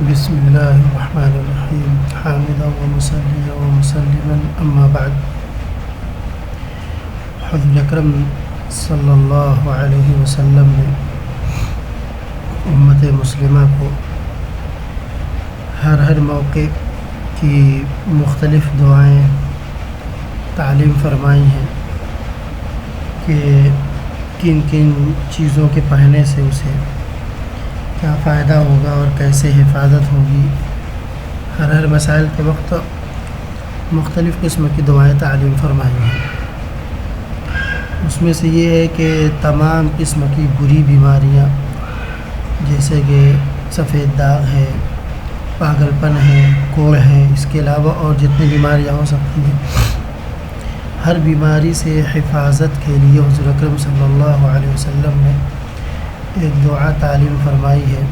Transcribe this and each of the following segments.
بسم الله الرحمن الرحیم حامدا ومصلیا ومسلما اما بعد. حضور اکرم صلی اللہ علیہ وسلم نے امت مسلمہ کو ہر موقع کی مختلف دعائیں تعلیم فرمائی ہیں کہ کن کن چیزوں کے پڑھنے سے اسے کیا فائدہ ہوگا اور کیسے حفاظت ہوگی. ہر مسائل کے وقت مختلف قسم کی دعائیں تعلیم فرمائی ہیں. اس میں سے یہ ہے کہ تمام قسم کی بری بیماریاں جیسے کہ سفید داغ ہے، پاگل پن ہے، کوڑ ہے، اس کے علاوہ اور جتنی بیماریاں ہو سکتی ہیں، ہر بیماری سے حفاظت کے لیے حضور اکرم صلی اللہ علیہ وسلم نے ایک دعا تعلیم فرمائی ہے.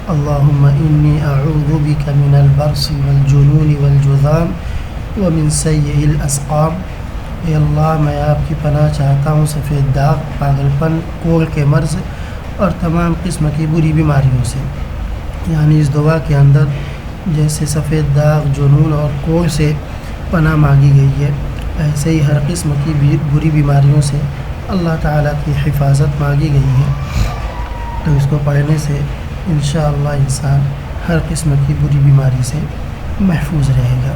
اللہم انی اعوذ بک من البرص والجنون والجذام ومن سیء الاسقام. اے اللہ، میں آپ کی پناہ چاہتا ہوں سفید داغ، پاگل پن، کوڑ کے مرض اور تمام قسم کی بری بیماریوں سے. یعنی اس دعا کے اندر جیسے سفید داغ، جنون اور کوڑ سے پناہ مانگی گئی ہے، ایسے ہی ہر قسم کی بری بیماریوں سے اللہ تعالیٰ کی حفاظت مانگی گئی ہے. تو اس کو پڑھنے سے انشاءاللہ انسان ہر قسم کی بری بیماری سے محفوظ رہے گا.